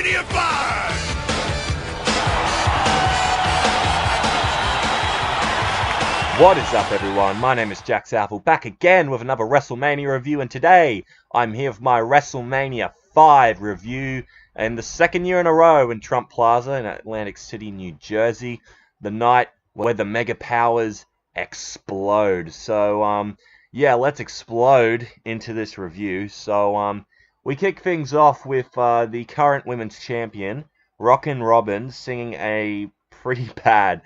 WrestleMania V! What is up, everyone? My name is Jack Southall, back again with another WrestleMania review, and today I'm here with my WrestleMania 5 review, and the second year in a row in Trump Plaza in Atlantic City, New Jersey, the night where the mega powers explode. So, yeah, let's explode into this review. So, we kick things off with the current women's champion, Rockin' Robin, singing a pretty bad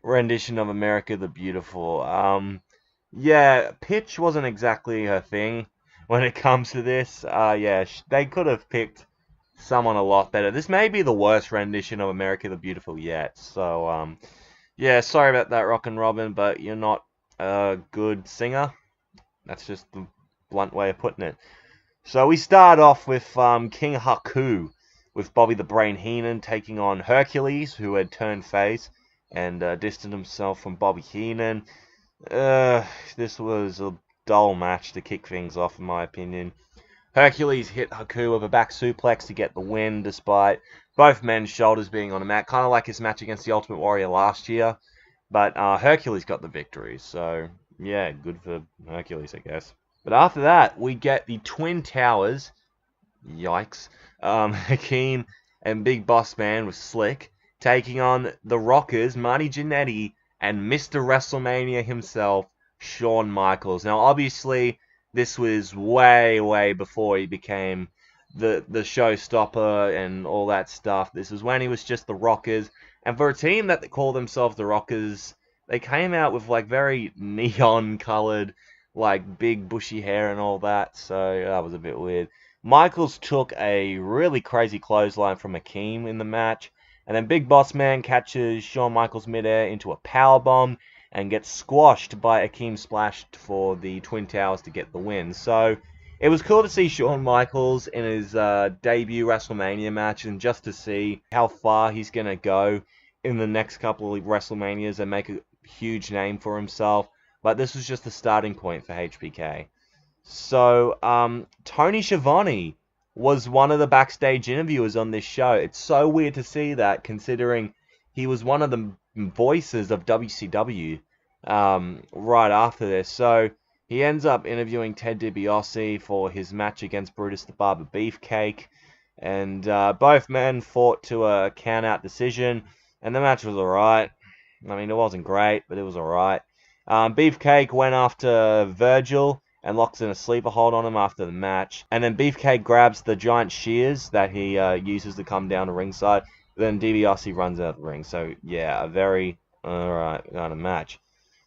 rendition of America the Beautiful. Yeah, pitch wasn't exactly her thing when it comes to this. Yeah, they could have picked someone a lot better. This may be the worst rendition of America the Beautiful yet. So, yeah, sorry about that, Rockin' Robin, but you're not a good singer. That's just the blunt way of putting it. So we start off with King Haku, with Bobby the Brain Heenan taking on Hercules, who had turned face and distanced himself from Bobby Heenan. This was a dull match to kick things off, in my opinion. Hercules hit Haku with a back suplex to get the win, despite both men's shoulders being on the mat, kind of like his match against the Ultimate Warrior last year. But Hercules got the victory, so yeah, good for Hercules, I guess. But after that, we get the Twin Towers, yikes, Hakeem and Big Boss Man with Slick, taking on the Rockers, Marty Jannetty, and Mr. WrestleMania himself, Shawn Michaels. Now, obviously, this was way, way before he became the showstopper and all that stuff. This was when he was just the Rockers. And for a team that call themselves the Rockers, they came out with, like, very neon-colored, like, big bushy hair and all that. So, that was a bit weird. Michaels took a really crazy clothesline from Hakeem in the match. And then Big Boss Man catches Shawn Michaels midair into a powerbomb and gets squashed by Hakeem Splash for the Twin Towers to get the win. So it was cool to see Shawn Michaels in his debut WrestleMania match, and just to see how far he's going to go in the next couple of WrestleManias and make a huge name for himself. But this was just the starting point for HBK. So Tony Schiavone was one of the backstage interviewers on this show. It's so weird to see that, considering he was one of the voices of WCW right after this. So he ends up interviewing Ted DiBiase for his match against Brutus the Barber Beefcake. And both men fought to a count-out decision. And the match was alright. I mean, it wasn't great, but it was alright. Beefcake went after Virgil and locks in a sleeper hold on him after the match. And then Beefcake grabs the giant shears that he uses to come down to ringside. Then DiBiase runs out of the ring. So, yeah, a very alright kind of match.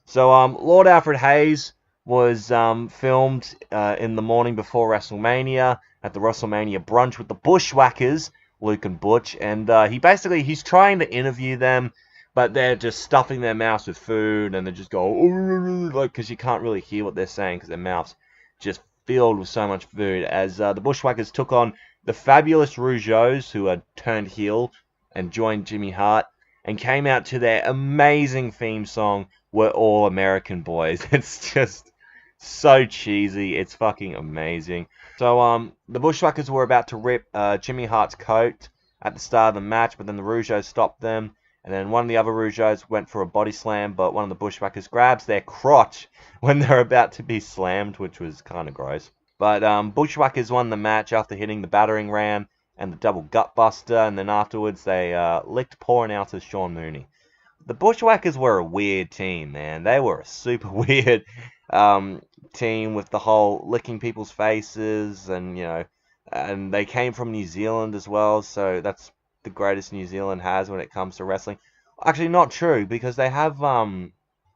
So, Lord Alfred Hayes was filmed in the morning before WrestleMania at the WrestleMania brunch with the Bushwhackers, Luke and Butch. And he's trying to interview them, but they're just stuffing their mouths with food, and they just go, like, because you can't really hear what they're saying because their mouths just filled with so much food. As the Bushwhackers took on the fabulous Rougeaus, who had turned heel and joined Jimmy Hart, and came out to their amazing theme song, "We're All American Boys." It's just so cheesy. It's fucking amazing. So the Bushwhackers were about to rip Jimmy Hart's coat at the start of the match, but then the Rougeaus stopped them. And then one of the other Rougeaus went for a body slam, but one of the Bushwhackers grabs their crotch when they're about to be slammed, which was kind of gross. But Bushwhackers won the match after hitting the battering ram and the double gutbuster, and then afterwards they licked pouring out to Sean Mooney. The Bushwhackers were a weird team, man. They were a super weird team with the whole licking people's faces, and, you know, and they came from New Zealand as well, so that's the greatest New Zealand has when it comes to wrestling. Actually, not true, because they have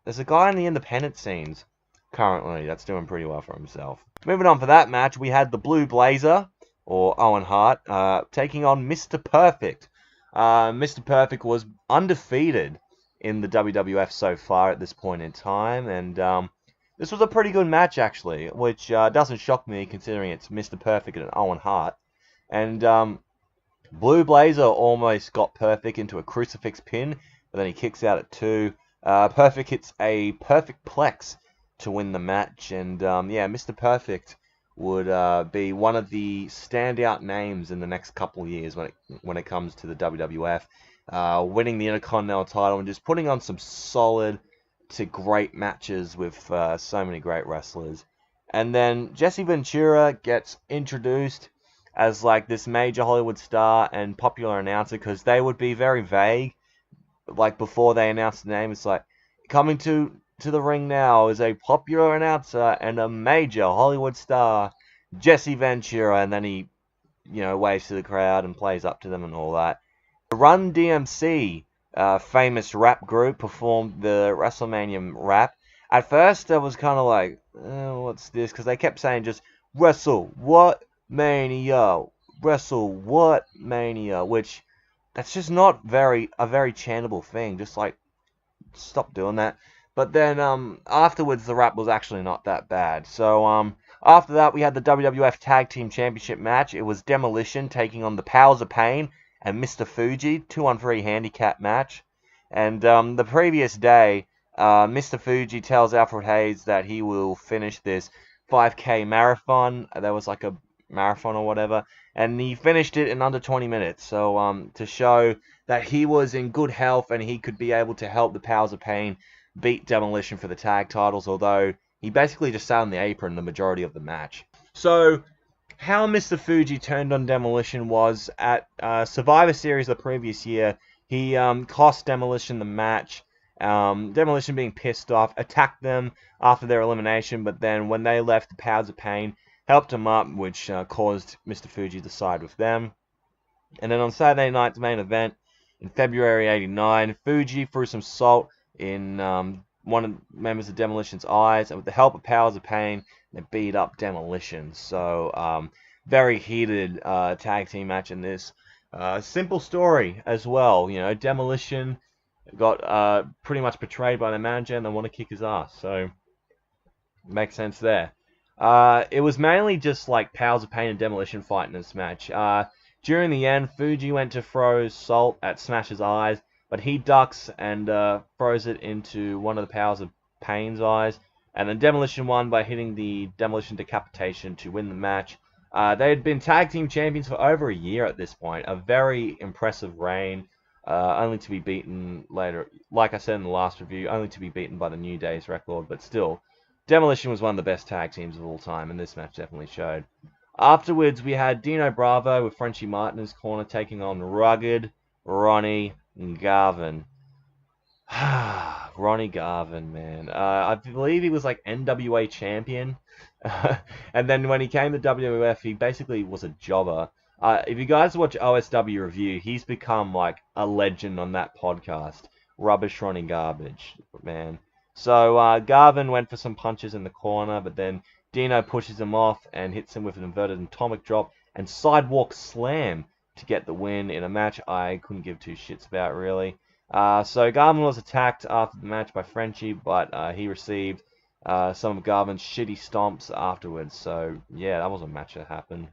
there's a guy in the independent scenes currently that's doing pretty well for himself. Moving on for that match, we had the Blue Blazer, or Owen Hart, taking on Mr. Perfect. Mr. Perfect was undefeated in the WWF so far at this point in time, and this was a pretty good match, actually, which doesn't shock me considering it's Mr. Perfect and Owen Hart. And Blue Blazer almost got Perfect into a crucifix pin, but then he kicks out at 2. Perfect hits a perfect plex to win the match, and yeah, Mr. Perfect would be one of the standout names in the next couple of years when it comes to the WWF, winning the Intercontinental title and just putting on some solid to great matches with so many great wrestlers. And then Jesse Ventura gets introduced as like this major Hollywood star and popular announcer, because they would be very vague. Like before they announced the name, it's like, coming to the ring now is a popular announcer and a major Hollywood star, Jesse Ventura, and then he, waves to the crowd and plays up to them and all that. Run DMC, famous rap group, performed the WrestleMania rap. At first, I was kind of like, what's this? Because they kept saying just, Wrestle What Mania, Wrestle What Mania, which, that's just not a very chantable thing. Just like, stop doing that. But then, afterwards, the rap was actually not that bad. So, after that, we had the WWF Tag Team Championship match. It was Demolition taking on the Powers of Pain and Mr. Fuji, 2-on-3 handicap match. And, the previous day, Mr. Fuji tells Alfred Hayes that he will finish this 5K marathon. There was like a marathon or whatever, and he finished it in under 20 minutes. So, to show that he was in good health and he could be able to help the Powers of Pain beat Demolition for the tag titles, although he basically just sat on the apron the majority of the match. So, how Mr. Fuji turned on Demolition was at Survivor Series the previous year. He cost Demolition the match. Demolition, being pissed off, attacked them after their elimination, but then when they left, the Powers of Pain helped him up, which caused Mr. Fuji to side with them. And then on Saturday night's main event, in February '89, Fuji threw some salt in one of the members of Demolition's eyes, and with the help of Powers of Pain, they beat up Demolition. So, very heated tag team match in this. Simple story as well. Demolition got pretty much betrayed by their manager, and they want to kick his ass. So, makes sense there. It was mainly just like Powers of Pain and Demolition fighting this match. During the end, Fuji went to throw salt at Smash's eyes, but he ducks and throws it into one of the Powers of Pain's eyes. And then Demolition won by hitting the Demolition Decapitation to win the match. They had been Tag Team Champions for over a year at this point. A very impressive reign, only to be beaten later, like I said in the last review, only to be beaten by the New Day's record. But still, Demolition was one of the best tag teams of all time, and this match definitely showed. Afterwards, we had Dino Bravo with Frenchy Martin in his corner taking on rugged Ronnie Garvin. Ronnie Garvin, man. I believe he was like NWA champion. And then when he came to WWF, he basically was a jobber. If you guys watch OSW Review, he's become like a legend on that podcast. Rubbish Ronnie Garbage, man. So Garvin went for some punches in the corner, but then Dino pushes him off and hits him with an inverted atomic drop and sidewalk slam to get the win in a match I couldn't give two shits about, really. So Garvin was attacked after the match by Frenchy, but he received some of Garvin's shitty stomps afterwards. So yeah, that was a match that happened.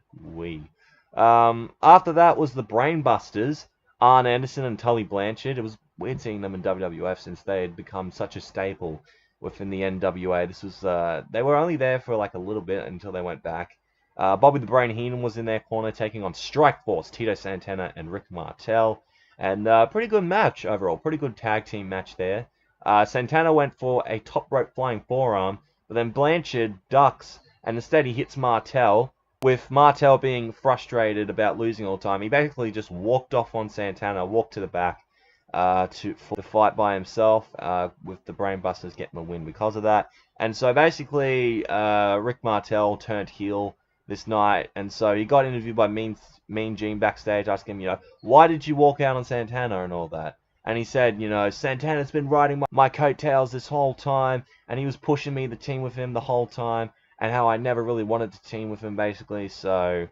After that was the Brainbusters, Arn Anderson and Tully Blanchard. It was weird seeing them in WWF since they had become such a staple within the NWA. This was they were only there for like a little bit until they went back. Bobby the Brain Heenan was in their corner taking on Strikeforce, Tito Santana and Rick Martel. And pretty good match overall. Pretty good tag team match there. Santana went for a top rope flying forearm, but then Blanchard ducks, and instead he hits Martel. With Martel being frustrated about losing all the time, he basically just walked off on Santana, walked to the back for the fight by himself, with the Brainbusters getting the win because of that. And so basically, Rick Martel turned heel this night, and so he got interviewed by Mean Gene backstage, asking him, why did you walk out on Santana and all that? And he said, Santana's been riding my coattails this whole time, and he was pushing me to team with him the whole time, and how I never really wanted to team with him, basically. So,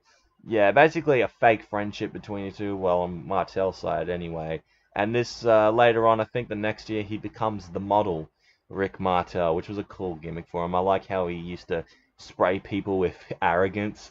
yeah, basically a fake friendship between the two, well, on Martel's side anyway. And this, later on, I think the next year, he becomes the model, Rick Martel, which was a cool gimmick for him. I like how he used to spray people with arrogance.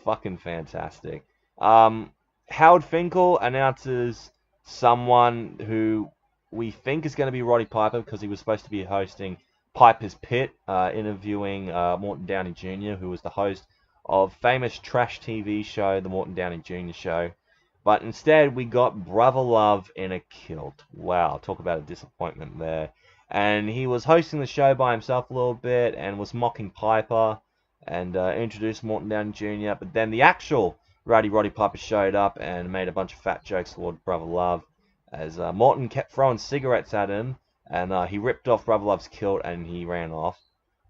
Fucking fantastic. Howard Finkel announces someone who we think is going to be Roddy Piper, because he was supposed to be hosting Piper's Pit, interviewing Morton Downey Jr., who was the host of famous trash TV show, The Morton Downey Jr. Show. But instead, we got Brother Love in a kilt. Wow, talk about a disappointment there. And he was hosting the show by himself a little bit and was mocking Piper and introduced Morton Downey Jr. But then the actual Roddy Piper showed up and made a bunch of fat jokes toward Brother Love as Morton kept throwing cigarettes at him, and he ripped off Brother Love's kilt and he ran off.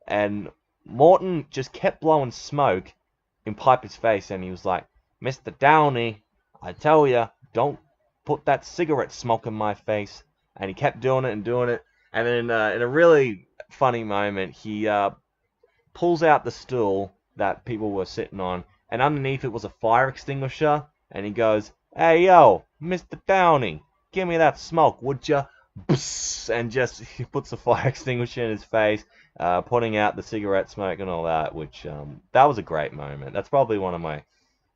And Morton just kept blowing smoke in Piper's face, and he was like, "Mr. Downey, I tell ya, don't put that cigarette smoke in my face." And he kept doing it and doing it. And then in a really funny moment, he pulls out the stool that people were sitting on, and underneath it was a fire extinguisher. And he goes, "Hey, yo, Mr. Downey, give me that smoke, would ya?" And just he puts the fire extinguisher in his face, putting out the cigarette smoke and all that, which that was a great moment. That's probably one of my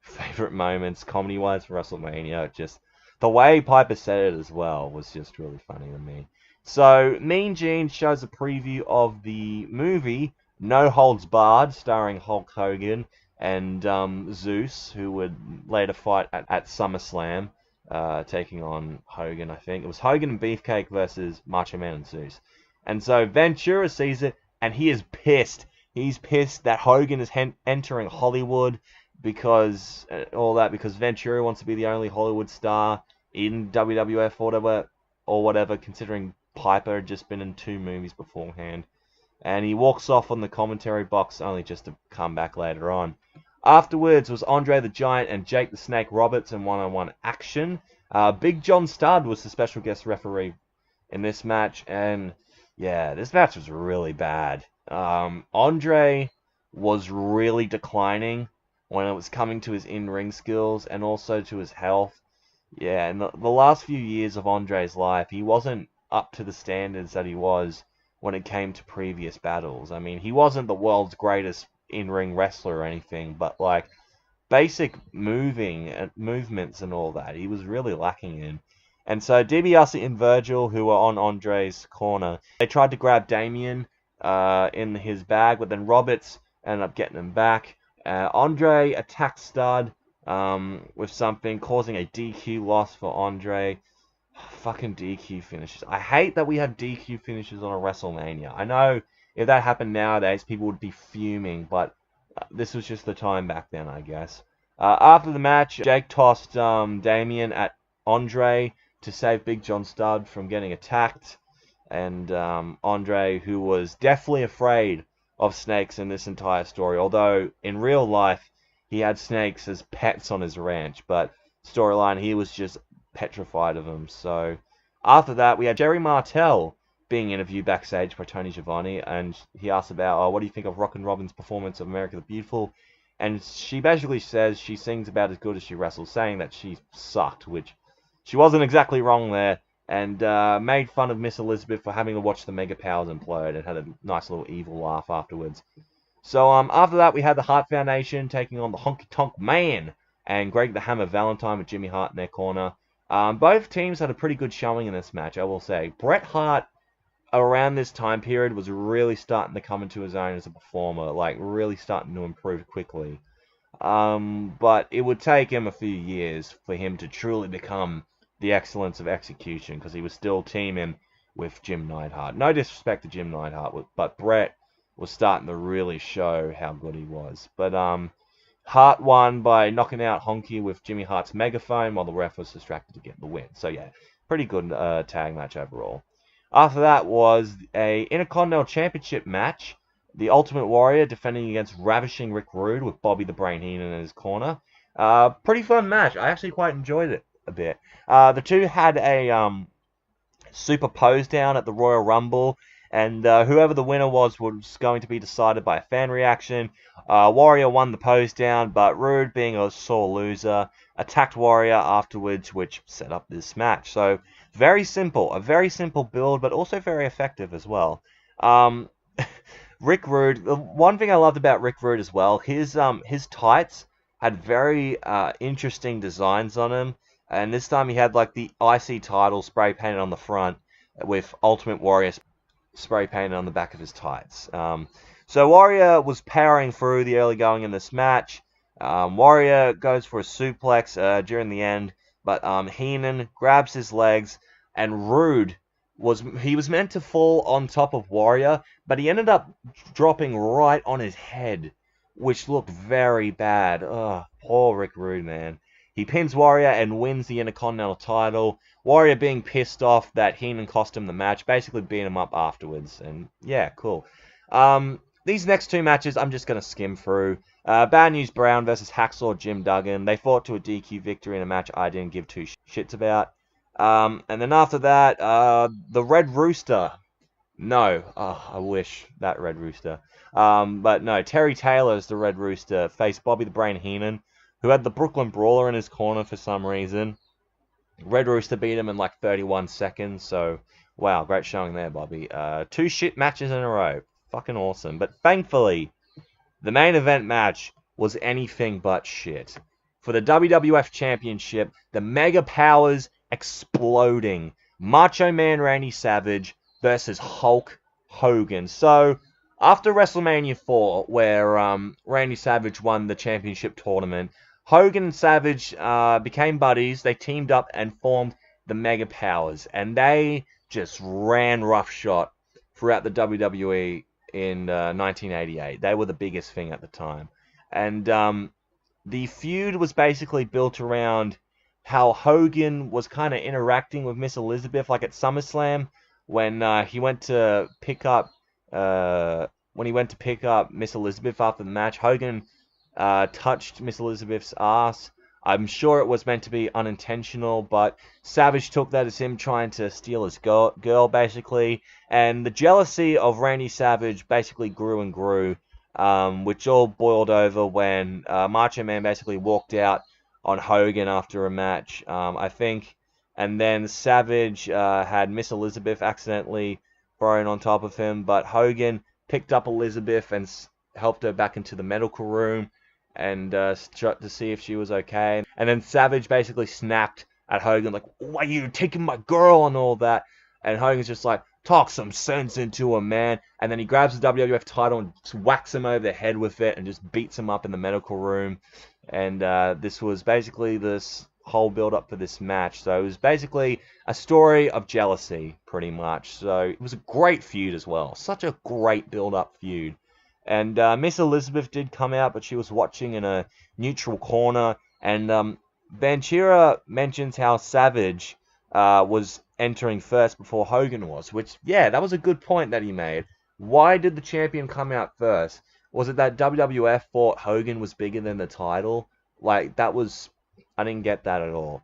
favorite moments, comedy-wise, for WrestleMania. Just the way Piper said it as well was just really funny to me. So, Mean Gene shows a preview of the movie No Holds Barred, starring Hulk Hogan and Zeus, who would later fight at SummerSlam, taking on Hogan, I think. It was Hogan and Beefcake versus Macho Man and Zeus. And so Ventura sees it, and he is pissed. He's pissed that Hogan is entering Hollywood because Ventura wants to be the only Hollywood star in WWF or whatever, considering Piper had just been in 2 movies beforehand. And he walks off on the commentary box only just to come back later on. Afterwards was Andre the Giant and Jake the Snake Roberts in one-on-one action. Big John Studd was the special guest referee in this match, and yeah, this match was really bad. Andre was really declining when it was coming to his in-ring skills and also to his health. Yeah, in the last few years of Andre's life, he wasn't up to the standards that he was when it came to previous battles. I mean, he wasn't the world's greatest in-ring wrestler or anything, but like basic movements and all that, he was really lacking in. And so DiBiase and Virgil, who were on Andre's corner, they tried to grab Damien in his bag, but then Roberts ended up getting him back. Andre attacked Studd with something, causing a DQ loss for Andre. Fucking DQ finishes. I hate that we have DQ finishes on a WrestleMania. I know if that happened nowadays, people would be fuming, but this was just the time back then, I guess. After the match, Jake tossed Damien at Andre to save Big John Studd from getting attacked. And Andre, who was deathly afraid of snakes in this entire story, although in real life he had snakes as pets on his ranch, but storyline, he was just petrified of them. So after that, we had Jerry Martel being interviewed backstage by Tony Schiavone, and he asked about, what do you think of Rockin' Robin's performance of America the Beautiful? And she basically says she sings about as good as she wrestles, saying that she sucked, which she wasn't exactly wrong there, and made fun of Miss Elizabeth for having to watch the Mega Powers implode, and had a nice little evil laugh afterwards. So after that, we had the Hart Foundation taking on the Honky Tonk Man and Greg the Hammer Valentine with Jimmy Hart in their corner. Both teams had a pretty good showing in this match, I will say. Bret Hart, around this time period, was really starting to come into his own as a performer, like really starting to improve quickly. But it would take him a few years for him to truly become the excellence of execution, because he was still teaming with Jim Neidhart. No disrespect to Jim Neidhart, but Bret was starting to really show how good he was. But Hart won by knocking out Honky with Jimmy Hart's megaphone while the ref was distracted to get the win. So yeah, pretty good tag match overall. After that was a Intercontinental Championship match. The Ultimate Warrior defending against Ravishing Rick Rude with Bobby the Brain Heenan in his corner. Pretty fun match. I actually quite enjoyed it a bit. The two had a super pose down at the Royal Rumble, and whoever the winner was going to be decided by a fan reaction. Warrior won the pose down, but Rude, being a sore loser, attacked Warrior afterwards, which set up this match. So very simple, a very simple build, but also very effective as well. Rick Rude, the one thing I loved about Rick Rude as well, his tights had very interesting designs on him, and this time he had like the IC title spray painted on the front with Ultimate Warrior spray painted on the back of his tights. So Warrior was powering through the early going in this match. Warrior goes for a suplex during the end, but Heenan grabs his legs, and Rude was meant to fall on top of Warrior, but he ended up dropping right on his head, which looked very bad. Ugh, poor Rick Rude, man. He pins Warrior and wins the Intercontinental title. Warrior being pissed off that Heenan cost him the match, basically beating him up afterwards. And yeah, cool. These next two matches, I'm just going to skim through. Bad News Brown versus Hacksaw Jim Duggan. They fought to a DQ victory in a match I didn't give two shits about. And then after that, the Red Rooster. No, I wish that Red Rooster. But no, Terry Taylor is the Red Rooster, faced Bobby the Brain Heenan, who had the Brooklyn Brawler in his corner for some reason. Red Rooster beat him in like 31 seconds, so wow, great showing there, Bobby. Two shit matches in a row. Fucking awesome. But thankfully, the main event match was anything but shit. For the WWF Championship, the Mega Powers exploding. Macho Man Randy Savage versus Hulk Hogan. So, after WrestleMania 4, where Randy Savage won the championship tournament, Hogan and Savage became buddies. They teamed up and formed the Mega Powers. And they just ran roughshod throughout the WWE in 1988. They were the biggest thing at the time. And the feud was basically built around how Hogan was kind of interacting with Miss Elizabeth, like at SummerSlam, when he went to pick up Miss Elizabeth after the match. Hogan touched Miss Elizabeth's ass. I'm sure it was meant to be unintentional, but Savage took that as him trying to steal his girl, basically. And the jealousy of Randy Savage basically grew and grew, which all boiled over when Macho Man basically walked out on Hogan after a match, I think. And then Savage had Miss Elizabeth accidentally thrown on top of him, but Hogan picked up Elizabeth and helped her back into the medical room and to see if she was okay. And then Savage basically snapped at Hogan, like, why are you taking my girl and all that? And Hogan's just like, talk some sense into him, man. And then he grabs the WWF title and just whacks him over the head with it and just beats him up in the medical room. And this was basically this whole build-up for this match. So it was basically a story of jealousy, pretty much. So it was a great feud as well. Such a great build-up feud. And Miss Elizabeth did come out, but she was watching in a neutral corner. And Ventura mentions how Savage was entering first before Hogan was. Which, yeah, that was a good point that he made. Why did the champion come out first? Was it that WWF thought Hogan was bigger than the title? Like, that was... I didn't get that at all.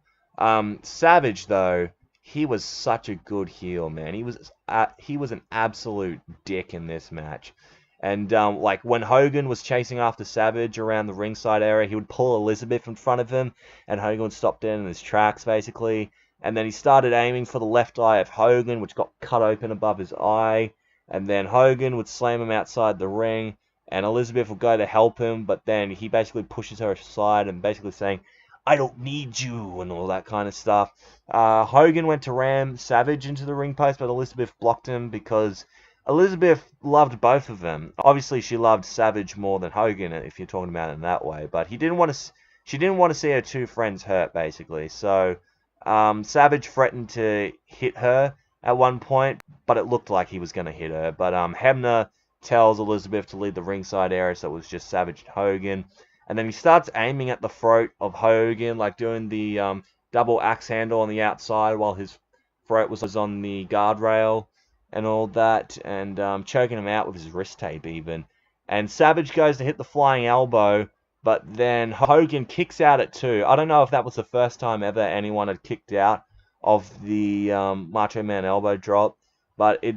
Savage, though, he was such a good heel, man. He was an absolute dick in this match. And, like, when Hogan was chasing after Savage around the ringside area, he would pull Elizabeth in front of him, and Hogan would stop dead in his tracks, basically. And then he started aiming for the left eye of Hogan, which got cut open above his eye. And then Hogan would slam him outside the ring, and Elizabeth would go to help him, but then he basically pushes her aside and basically saying, I don't need you, and all that kind of stuff. Hogan went to ram Savage into the ring post, but Elizabeth blocked him because Elizabeth loved both of them. Obviously, she loved Savage more than Hogan, if you're talking about it in that way. But she didn't want to see her two friends hurt, basically. So Savage threatened to hit her at one point, but it looked like he was going to hit her. But Hebner tells Elizabeth to leave the ringside area, so it was just Savage and Hogan. And then he starts aiming at the throat of Hogan, like doing the double axe handle on the outside while his throat was on the guardrail and all that, and choking him out with his wrist tape even. And Savage goes to hit the flying elbow, but then Hogan kicks out at two. I don't know if that was the first time ever anyone had kicked out of the Macho Man elbow drop, but it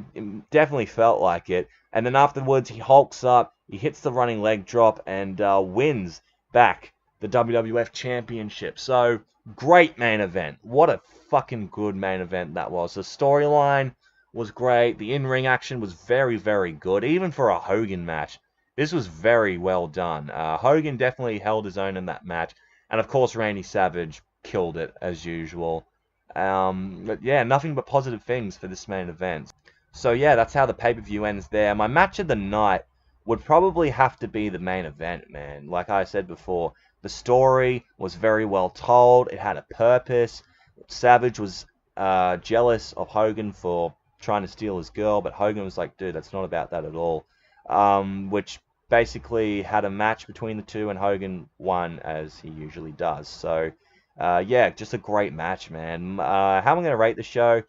definitely felt like it. And then afterwards, he hulks up, he hits the running leg drop, and wins back the WWF Championship. So, great main event. What a fucking good main event that was. The storyline was great. The in-ring action was very, very good. Even for a Hogan match, this was very well done. Hogan definitely held his own in that match. And, of course, Randy Savage killed it, as usual. But, yeah, nothing but positive things for this main event. So, yeah, that's how the pay-per-view ends there. My match of the night would probably have to be the main event, man. Like I said before, the story was very well told. It had a purpose. Savage was jealous of Hogan for trying to steal his girl, but Hogan was like, dude, that's not about that at all. Which basically had a match between the two, and Hogan won, as he usually does. So, yeah, just a great match, man. How am I going to rate the show?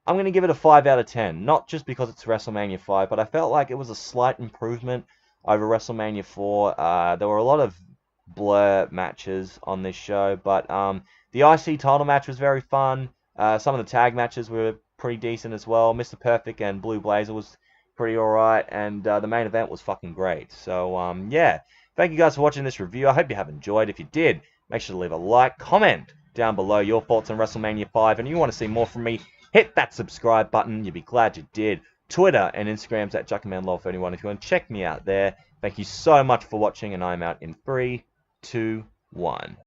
I'm going to give it a 5 out of 10. Not just because it's WrestleMania 5, but I felt like it was a slight improvement over WrestleMania 4. There were a lot of blur matches on this show, but the IC title match was very fun. Some of the tag matches were pretty decent as well. Mr. Perfect and Blue Blazer was pretty alright, and the main event was fucking great. So, yeah, thank you guys for watching this review. I hope you have enjoyed. If you did, make sure to leave a like, comment down below your thoughts on WrestleMania 5, and if you want to see more from me, hit that subscribe button. You'll be glad you did. Twitter and Instagram's at JuckyManLove31 if you want to check me out there. Thank you so much for watching, and I'm out in 3, 2, 1.